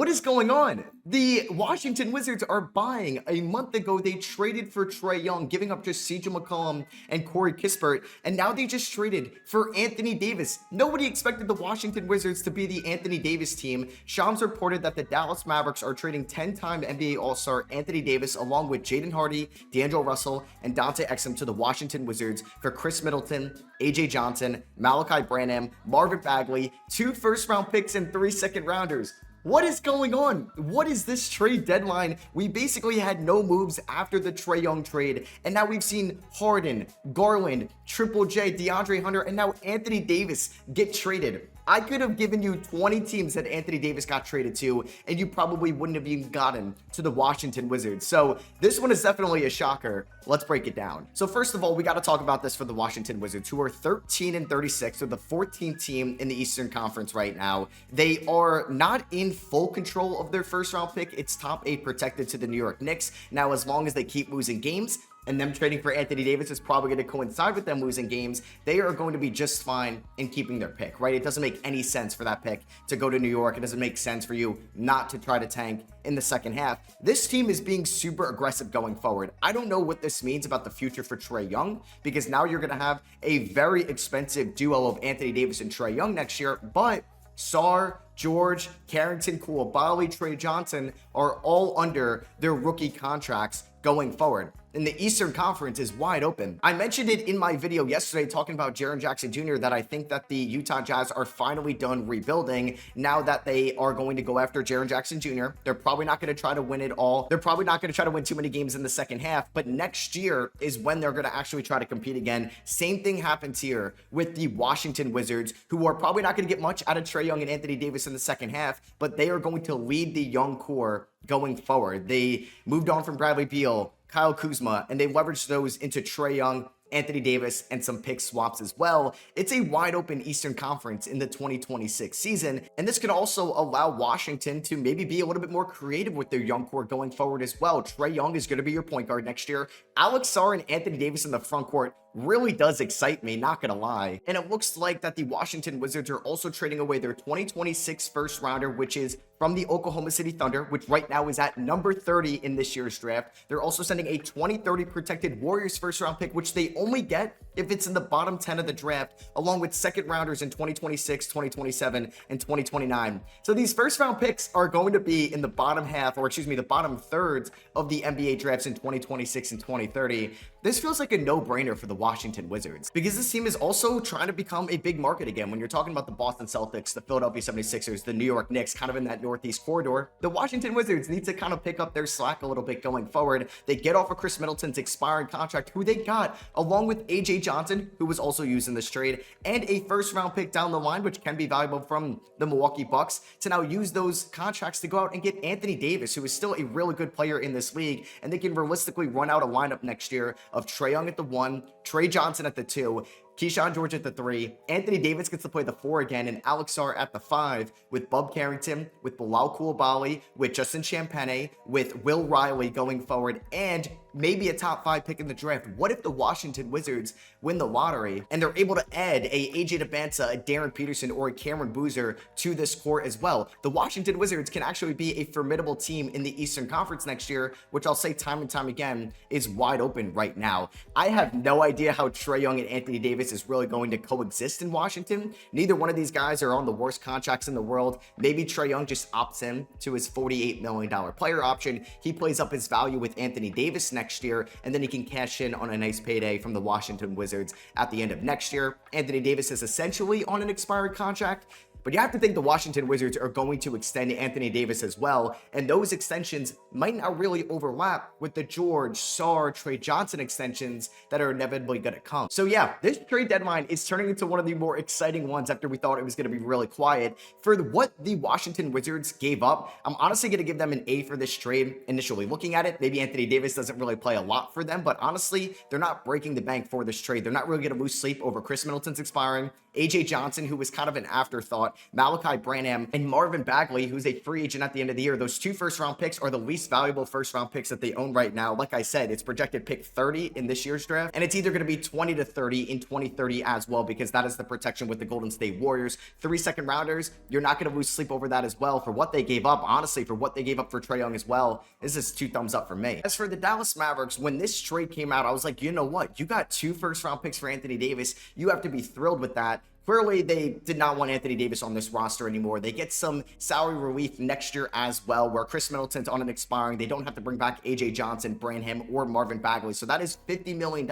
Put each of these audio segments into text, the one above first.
What is going on? The Washington Wizards are buying. A month ago, they traded for Trae Young, giving up just CJ McCollum and Corey Kispert, and now they just traded for Anthony Davis. Nobody expected the Washington Wizards to be the Anthony Davis team. Shams reported that the Dallas Mavericks are trading 10-time NBA All-Star Anthony Davis along with Jaden Hardy, D'Angelo Russell, and Dante Exum to the Washington Wizards for Chris Middleton, AJ Johnson, Malachi Branham, Marvin Bagley, 2 first-round picks, and 3 second-rounders. What is going on? What is this trade deadline? We basically had no moves after the Trae Young trade, and now we've seen Harden, Garland, Triple J, DeAndre Hunter, and now Anthony Davis get traded. I could have given you 20 teams that Anthony Davis got traded to, and you probably wouldn't have even gotten to the Washington Wizards. So this one is definitely a shocker. Let's break it down. So first of all, we got to talk about this for the Washington Wizards, who are 13-36. They're the 14th team in the Eastern Conference right now. They are not in full control of their first round pick. It's top 8 protected to the New York Knicks. Now, as long as they keep losing games, and them trading for Anthony Davis is probably going to coincide with them losing games, they are going to be just fine in keeping their pick, right? It doesn't make any sense for that pick to go to New York. It doesn't make sense for you not to try to tank in the second half. This team is being super aggressive going forward. I don't know what this means about the future for Trae Young, because now you're going to have a very expensive duo of Anthony Davis and Trae Young next year, but Sar, George, Carrington, Koulibaly, Trae Johnson are all under their rookie contracts going forward. And the Eastern Conference is wide open. I mentioned it in my video yesterday talking about Jaren Jackson Jr. that I think that the Utah Jazz are finally done rebuilding now that they are going to go after Jaren Jackson Jr. They're probably not going to try to win it all. They're probably not going to try to win too many games in the second half, but next year is when they're going to actually try to compete again. Same thing happens here with the Washington Wizards, who are probably not going to get much out of Trae Young and Anthony Davis in the second half, but they are going to lead the young core going forward. They moved on from Bradley Beal, Kyle Kuzma, and they leveraged those into Trae Young, Anthony Davis, and some pick swaps as well. It's a wide open Eastern Conference in the 2026 season, and this could also allow Washington to maybe be a little bit more creative with their young core going forward as well. Trae Young is going to be your point guard next year. Alex Sarr and Anthony Davis in the front court really does excite me, not gonna lie. And it looks like that the Washington Wizards are also trading away their 2026 first rounder, which is from the Oklahoma City Thunder, which right now is at number 30 in this year's draft. They're also sending a 2030 protected Warriors first round pick, which they only get if it's in the bottom 10 of the draft, along with second rounders in 2026, 2027, and 2029. So these first round picks are going to be in the bottom half, or excuse me, the bottom thirds of the NBA drafts in 2026 and 2030. This feels like a no-brainer for the Washington Wizards, because this team is also trying to become a big market again. When you're talking about the Boston Celtics, the Philadelphia 76ers, the New York Knicks, kind of in that Northeast corridor, the Washington Wizards need to kind of pick up their slack a little bit going forward. They get off of Chris Middleton's expiring contract, who they got, along with AJ Johnson, who was also used in this trade, and a first-round pick down the line, which can be valuable from the Milwaukee Bucks, to now use those contracts to go out and get Anthony Davis, who is still a really good player in this league, and they can realistically run out a lineup next year of Trae Young at the 1, Trae Johnson at the 2, Keyshawn George at the 3, Anthony Davis gets to play the 4 again, and Alex Sarr at the 5, with Bub Carrington, with Bilal Koulibaly, with Justin Champagnie, with Will Riley going forward, and maybe a top 5 pick in the draft. What if the Washington Wizards win the lottery and they're able to add a AJ DeBanza, a Darren Peterson, or a Cameron Boozer to this core as well? The Washington Wizards can actually be a formidable team in the Eastern Conference next year, which I'll say time and time again is wide open right now. I have no idea how Trae Young and Anthony Davis is really going to coexist in Washington. Neither one of these guys are on the worst contracts in the world. Maybe Trae Young just opts in to his $48 million player option. He plays up his value with Anthony Davis next year, and then he can cash in on a nice payday from the Washington Wizards at the end of next year. Anthony Davis is essentially on an expired contract, but you have to think the Washington Wizards are going to extend Anthony Davis as well, and those extensions might not really overlap with the George, Sarr, Trae Johnson extensions that are inevitably going to come. So yeah, this trade deadline is turning into one of the more exciting ones after we thought it was going to be really quiet. For what the Washington Wizards gave up, I'm honestly going to give them an A for this trade initially. Looking at it, maybe Anthony Davis doesn't really play a lot for them, but honestly, they're not breaking the bank for this trade. They're not really going to lose sleep over Chris Middleton's expiring, AJ Johnson, who was kind of an afterthought thought Malachi Branham and Marvin Bagley, who's a free agent at the end of the year, those 2 first-round picks are the least valuable first-round picks that they own right now. Like I said, it's projected pick 30 in this year's draft, and it's either going to be 20 to 30 in 2030 as well, because that is the protection with the Golden State Warriors. 3 second-rounders, you're not going to lose sleep over that as well. For what they gave up, honestly, for what they gave up for Trae Young as well, this is 2 thumbs up for me. As for the Dallas Mavericks, when this trade came out, I was like, you know what? You got 2 first-round picks for Anthony Davis. You have to be thrilled with that. Clearly, they did not want Anthony Davis on this roster anymore. They get some salary relief next year as well, where Chris Middleton's on an expiring. They don't have to bring back AJ Johnson, Branham, or Marvin Bagley. So that is $50 million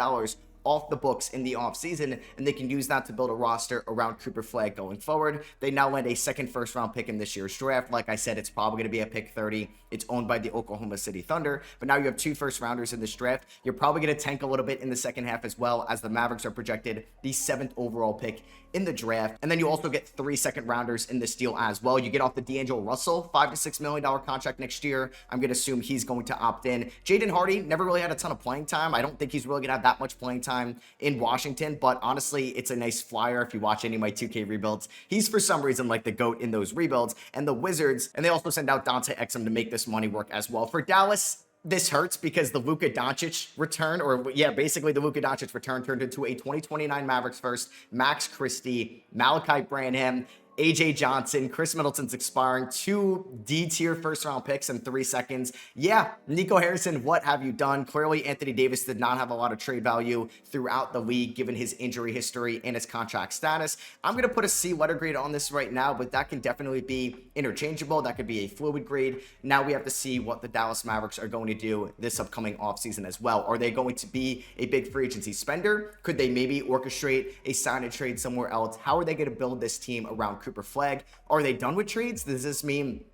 off the books in the offseason, and they can use that to build a roster around Cooper Flag going forward. They now land a second first-round pick in this year's draft. Like I said, it's probably going to be a pick 30. It's owned by the Oklahoma City Thunder, but now you have 2 first-rounders in this draft. You're probably going to tank a little bit in the second half as well, as the Mavericks are projected the 7th overall pick in the draft. And then you also get 3 second-rounders in this deal as well. You get off the D'Angelo Russell $5 to $6 million contract next year. I'm going to assume he's going to opt in. Jaden Hardy never really had a ton of playing time. I don't think he's really going to have that much playing time in Washington, but honestly, it's a nice flyer if you watch any of my 2K rebuilds. He's for some reason like the GOAT in those rebuilds. And the Wizards, and they also send out Dante Exum to make this money work as well. For Dallas, this hurts because the Luka Doncic return, or yeah, basically the Luka Doncic return turned into a 2029 Mavericks first, Max Christie, Malachi Branham, AJ Johnson, Chris Middleton's expiring, 2 D-tier first-round picks in 3 seconds. Yeah, Nico Harrison, what have you done? Clearly, Anthony Davis did not have a lot of trade value throughout the league, given his injury history and his contract status. I'm going to put a C letter grade on this right now, but that can definitely be interchangeable. That could be a fluid grade. Now we have to see what the Dallas Mavericks are going to do this upcoming offseason as well. Are they going to be a big free agency spender? Could they maybe orchestrate a sign and trade somewhere else? How are they going to build this team around Cooper Flag? Are they done with trades? Does this mean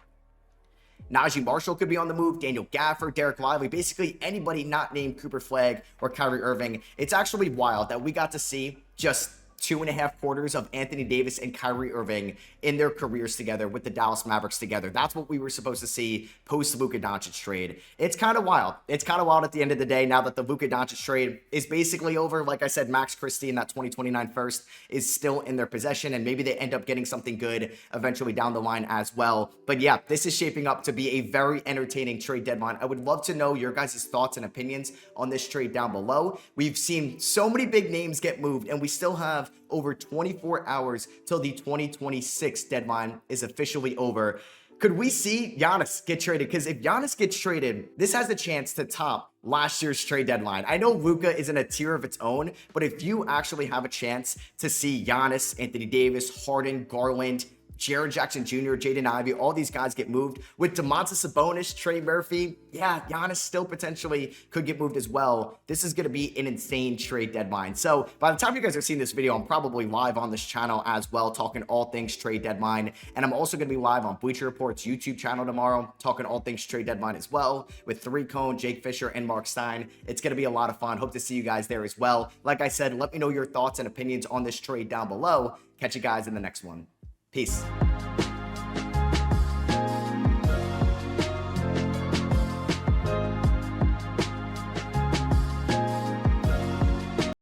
Najee Marshall could be on the move, Daniel Gafford, Derek Lively, basically anybody not named Cooper Flag or Kyrie Irving? It's actually wild that we got to see just 2.5 quarters of Anthony Davis and Kyrie Irving in their careers together with the Dallas Mavericks together. That's what we were supposed to see post Luka Doncic trade. It's kind of wild. It's kind of wild at the end of the day now that the Luka Doncic trade is basically over. Like I said, Max Christie and that 2029 first is still in their possession, and maybe they end up getting something good eventually down the line as well. But yeah, this is shaping up to be a very entertaining trade deadline. I would love to know your guys' thoughts and opinions on this trade down below. We've seen so many big names get moved, and we still have over 24 hours till the 2026 deadline is officially over. Could we see Giannis get traded? Because if Giannis gets traded, this has a chance to top last year's trade deadline. I know Luka is in a tier of its own, but if you actually have a chance to see Giannis, Anthony Davis, Harden, Garland, Jaren Jackson Jr., Jaden Ivey, all these guys get moved. With Domantas Sabonis, Trey Murphy, yeah, Giannis still potentially could get moved as well. This is going to be an insane trade deadline. So by the time you guys are seeing this video, I'm probably live on this channel as well, talking all things trade deadline. And I'm also going to be live on Bleacher Report's YouTube channel tomorrow, talking all things trade deadline as well, with 3 Cone, Jake Fisher, and Mark Stein. It's going to be a lot of fun. Hope to see you guys there as well. Like I said, let me know your thoughts and opinions on this trade down below. Catch you guys in the next one. Peace.